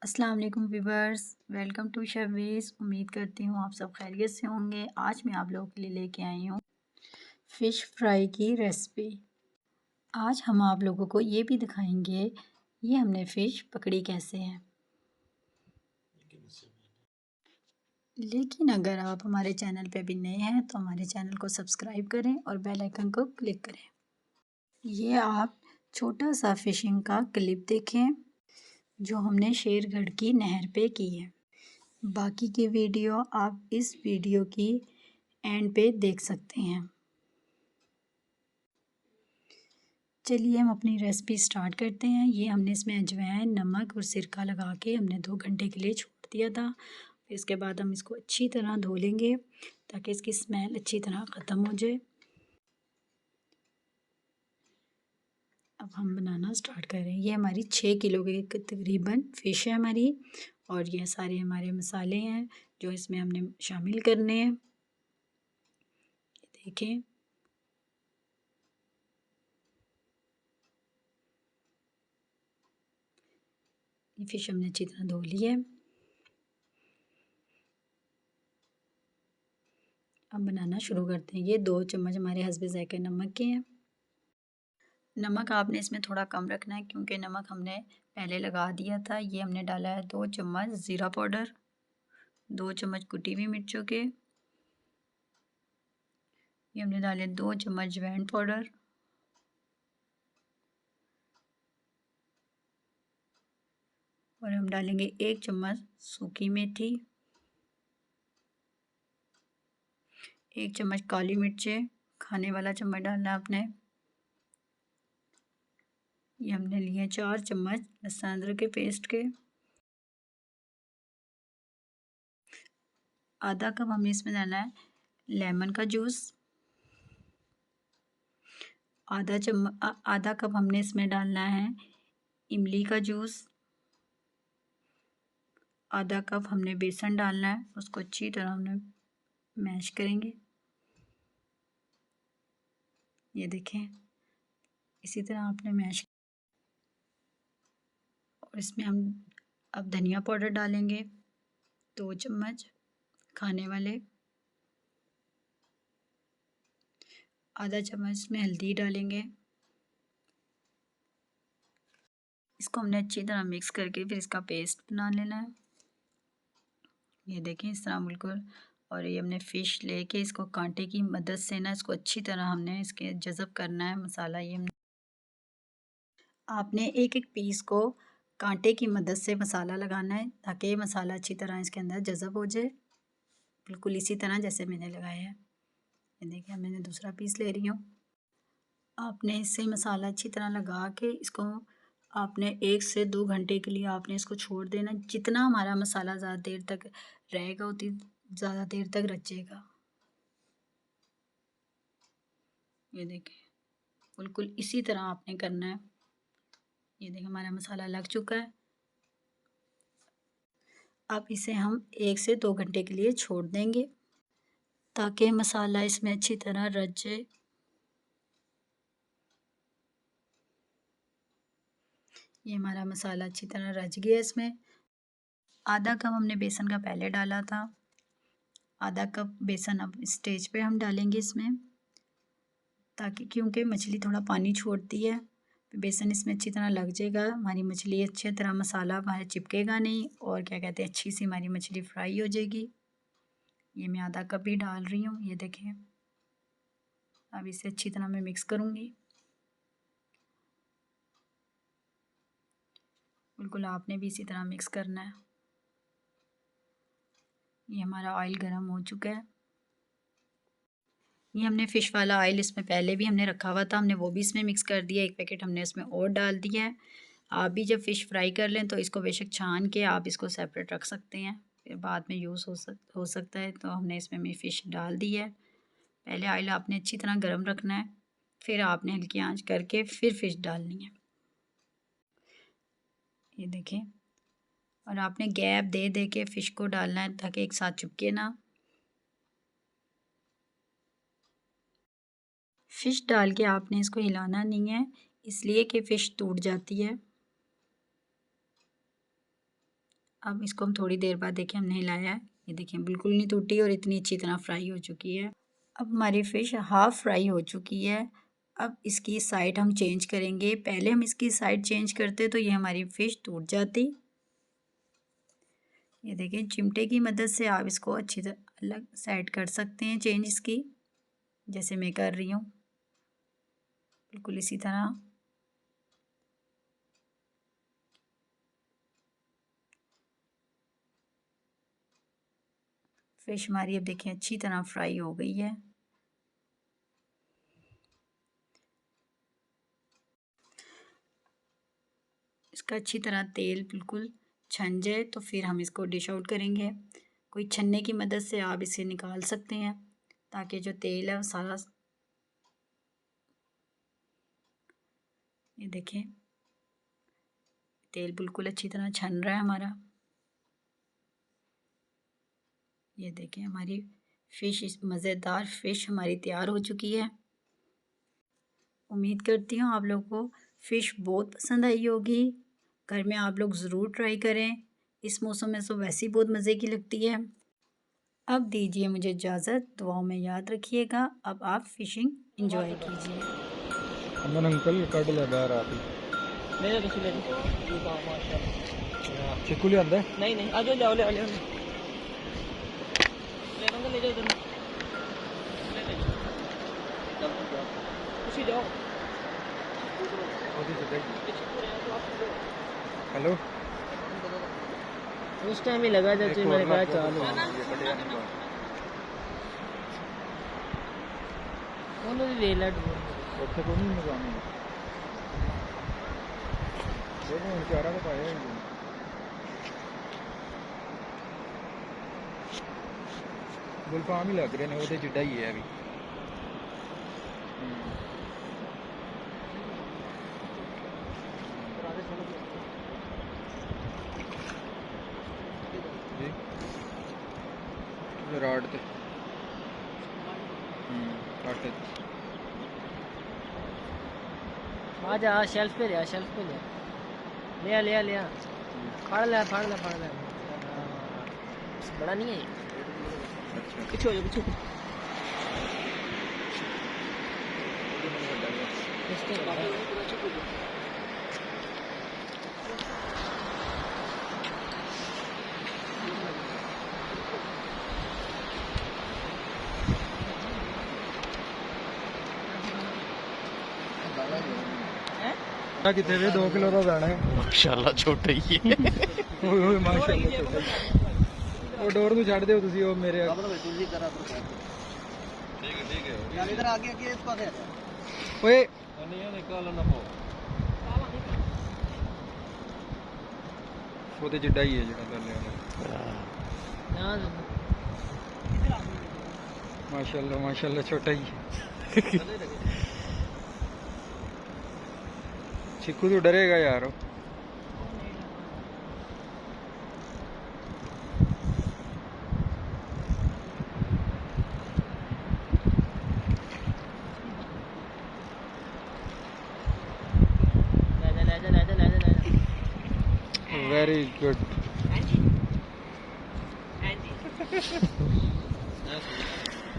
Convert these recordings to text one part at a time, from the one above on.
अस्सलाम वालेकुम viewers, welcome to शबीज़। उम्मीद करती हूँ आप सब खैरियत से होंगे। आज मैं आप लोगों के लिए लेके आई हूँ फ़िश फ्राई की रेसिपी। आज हम आप लोगों को ये भी दिखाएंगे ये हमने फ़िश पकड़ी कैसे है। लेकिन अगर आप हमारे चैनल पे भी नए हैं तो हमारे चैनल को सब्सक्राइब करें और बेल आइकन को क्लिक करें। ये आप छोटा सा फ़िशिंग का क्लिप देखें जो हमने शेरगढ़ की नहर पे की है। बाकी की वीडियो आप इस वीडियो की एंड पे देख सकते हैं। चलिए हम अपनी रेसिपी स्टार्ट करते हैं। ये हमने इसमें अजवाइन, नमक और सिरका लगा के हमने 2 घंटे के लिए छोड़ दिया था। फिर इसके बाद हम इसको अच्छी तरह धो लेंगे ताकि इसकी स्मेल अच्छी तरह ख़त्म हो जाए। अब हम बनाना स्टार्ट कर रहे हैं। ये हमारी 6 किलो के तकरीबन फ़िश है हमारी, और ये सारे हमारे मसाले हैं जो इसमें हमने शामिल करने हैं। देखें, ये फ़िश हमने अच्छी तरह धो ली है। अब बनाना शुरू करते हैं। ये 2 चम्मच हमारे हस्बे ज़ायक़ा नमक के हैं। नमक आपने इसमें थोड़ा कम रखना है क्योंकि नमक हमने पहले लगा दिया था। ये हमने डाला है 2 चम्मच ज़ीरा पाउडर, 2 चम्मच कुटी हुई मिर्चों के, ये हमने डाले 2 चम्मच अजवाइन पाउडर, और हम डालेंगे 1 चम्मच सूखी मेथी, 1 चम्मच काली मिर्चें, खाने वाला चम्मच डालना है आपने। ये हमने लिए 4 चम्मच लहसुन अदरक के पेस्ट के, आधा कप हमने इसमें डालना है लेमन का जूस, आधा कप हमने इसमें डालना है इमली का जूस, आधा कप हमने बेसन डालना है। उसको अच्छी तरह हमने मैश करेंगे। ये देखें, इसी तरह आपने मैश, और इसमें हम अब धनिया पाउडर डालेंगे 2 चम्मच खाने वाले, आधा चम्मच इसमें हल्दी डालेंगे। इसको हमने अच्छी तरह मिक्स करके फिर इसका पेस्ट बना लेना है। ये देखें इस तरह बिल्कुल। और ये हमने फ़िश लेके इसको कांटे की मदद से ना इसको अच्छी तरह हमने इसके जज़ब करना है मसाला। ये आपने एक एक पीस को कांटे की मदद से मसाला लगाना है ताकि ये मसाला अच्छी तरह इसके अंदर जज़ब हो जाए, बिल्कुल इसी तरह जैसे मैंने लगाया है। ये देखिए मैंने दूसरा पीस ले रही हूँ। आपने इससे मसाला अच्छी तरह लगा के इसको आपने 1 से 2 घंटे के लिए आपने इसको छोड़ देना। जितना हमारा मसाला ज़्यादा देर तक रहेगा उतनी ज़्यादा देर तक रचेगा। ये देखें, बिल्कुल इसी तरह आपने करना है। ये देखें हमारा मसाला लग चुका है। अब इसे हम 1 से 2 घंटे के लिए छोड़ देंगे ताकि मसाला इसमें अच्छी तरह रच जाए। ये हमारा मसाला अच्छी तरह रच गया इसमें। आधा कप हमने बेसन का पहले डाला था, आधा कप बेसन अब इस स्टेज पे हम डालेंगे इसमें, ताकि क्योंकि मछली थोड़ा पानी छोड़ती है, बेसन इसमें अच्छी तरह लग जाएगा। हमारी मछली अच्छी तरह मसाला हमारे चिपकेगा नहीं, और क्या कहते हैं अच्छी सी हमारी मछली फ्राई हो जाएगी। ये मैं आधा कप ही डाल रही हूँ। ये देखें, अब इसे अच्छी तरह मैं मिक्स करूँगी। बिल्कुल आपने भी इसी तरह मिक्स करना है। ये हमारा ऑयल गर्म हो चुका है। ये हमने फ़िश वाला ऑयल इसमें पहले भी हमने रखा हुआ था, हमने वो भी इसमें मिक्स कर दिया। 1 पैकेट हमने इसमें और डाल दिया है। आप भी जब फ़िश फ्राई कर लें तो इसको बेशक छान के आप इसको सेपरेट रख सकते हैं, फिर बाद में यूज़ हो सकता है। तो हमने इसमें भी फ़िश डाल दी है। पहले ऑयल आपने अच्छी तरह गर्म रखना है, फिर आपने हल्की आंच करके फिर फ़िश डालनी है। ये देखें, और आपने गैप दे दे के फ़िश को डालना है ताकि एक साथ चिपके ना। फ़िश डाल के आपने इसको हिलाना नहीं है, इसलिए कि फ़िश टूट जाती है। अब इसको हम थोड़ी देर बाद देखिए हमने हिलाया है, ये देखिए बिल्कुल नहीं टूटी और इतनी अच्छी तरह फ्राई हो चुकी है। अब हमारी फ़िश हाफ़ फ्राई हो चुकी है। अब इसकी साइड हम चेंज करेंगे। पहले हम इसकी साइड चेंज करते तो ये हमारी फ़िश टूट जाती। ये देखिए चिमटे की मदद से आप इसको अच्छी तरह अलग साइड कर सकते हैं चेंज इसकी, जैसे मैं कर रही हूँ बिल्कुल इसी तरह। फ़िश हमारी अब देखिए अच्छी तरह फ्राई हो गई है। इसका अच्छी तरह तेल बिल्कुल छन जाए तो फिर हम इसको डिश आउट करेंगे। कोई छन्ने की मदद से आप इसे निकाल सकते हैं ताकि जो तेल है वो सारा, ये देखें तेल बिल्कुल अच्छी तरह छन रहा है हमारा। ये देखें हमारी फ़िश, मज़ेदार फ़िश हमारी तैयार हो चुकी है। उम्मीद करती हूँ आप लोगों को फ़िश बहुत पसंद आई होगी। घर में आप लोग ज़रूर ट्राई करें। इस मौसम में तो वैसे ही बहुत मज़े की लगती है। अब दीजिए मुझे इजाज़त, दुआओं में याद रखिएगा। अब आप फ़िशिंग एंजॉय कीजिए। अंदर अंकल कट ले बाहर आप ले ले ले माशाल्लाह। चिक्कू ले आंदा नहीं नहीं आ जाओ, ले आओ ले आओ ले आओ। ले अंकल ले जाओ इधर। ले ले उसी जाओ। हेलो उस टाइम ही लगा जब मैंने कहा चालू उन्होंने वेला ਉੱਥੇ ਕੋਈ ਨਹੀਂ ਮਜ਼ਾਨੀ ਦੇਖੋ ਹੁਣ ਚਾਰਾ ਤਾਂ ਪਾਇਆ ਹੀ ਗੁਲਫਾਮ ਹੀ ਲੱਗ ਰਹੇ ਨੇ, ਉਹਦੇ ਜਿੱਡਾ ਹੀ ਹੈ ਵੀ। ਜੀ ਰਾਡ ਤੇ ਆਟੇ ਤੇ आ जा, शेल्फ पे ले आ, शेल्फ पे ले आ, ले आ ले आ ले आ। फाड़ ले फाड़ ले फाड़ ले। बड़ा नहीं है ये। अच्छा पीछे हो जाओ पीछे। कितने वे 2 किलो का दाना है ਮਾਸ਼ਾਅੱਲਾ ਛੋਟਾ ਹੀ ਹੈ ਓਏ ਓਏ ਮਾਸ਼ਾਅੱਲਾ ਛੋਟਾ ਉਹ ਡੋਰ ਨੂੰ ਛੱਡ ਦਿਓ ਤੁਸੀਂ, ਉਹ ਮੇਰੇ इधर आगे आगे इस पास है। ਓਏ ਉਹਦੇ ਜਿੱਡਾ ਹੀ ਹੈ ਜਿਹੜਾ ਥੱਲੇ ਵਾਲਾ। माशाल्लाह माशाल्लाह छोटा ही है। चिक्कू तो डरेगा यार। Very good.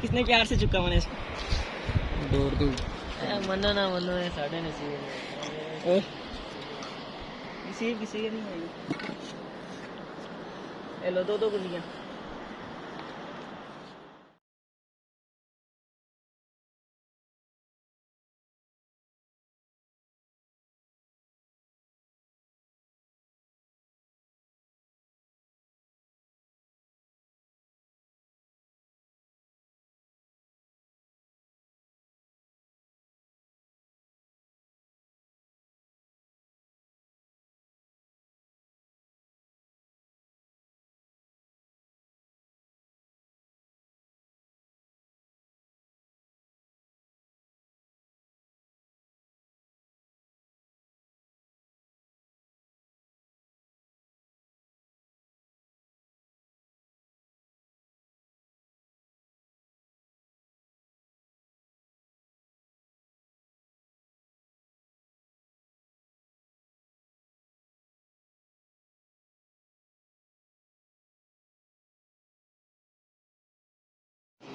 किसने प्यार से चुका मैंने इसको। डोर दो मनो ना मनो है साढ़े नसीब किसी के नहीं होगी। हेलो दो गुलियां।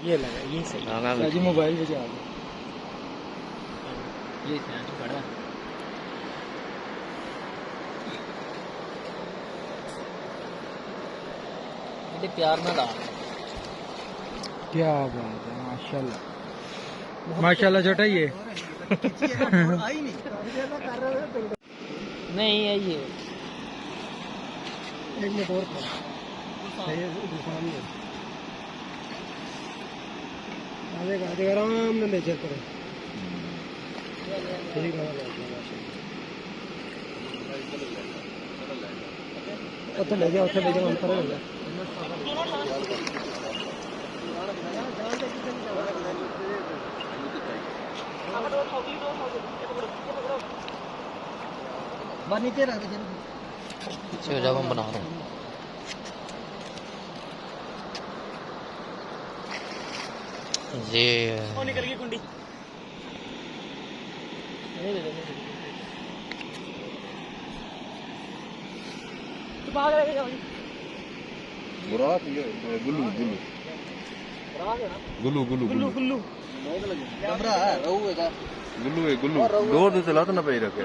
ये लगा, ये सही। जी मोबाइल बजा दो। ये फैन खड़ा। बड़े प्यार ना डाल। क्या बात है, माशाल्लाह माशाल्लाह छोटा ही है। नहीं है ये। एक मिनट और आगे आराम में ले चल करो। ठीक है ਉੱਥੇ ਲੈ ਜਾ ਅੰਦਰ ਹੋ ਜਾ। बाहर नीचे रख दे। पीछे हो जाओ, हम बना रहे हैं। ये निकल गई कुंडी। तू भाग लेके जाओ। बुराक ये गुल्लू गुल्लू गुल्लू गुल्लू गुल्लू गुल्लू कैमरा है रहूगा गुल्लू है गुल्लू डोर से चला तो ना पे रखे।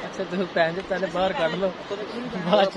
अच्छा तो पहले बाहर काट लो, बाद च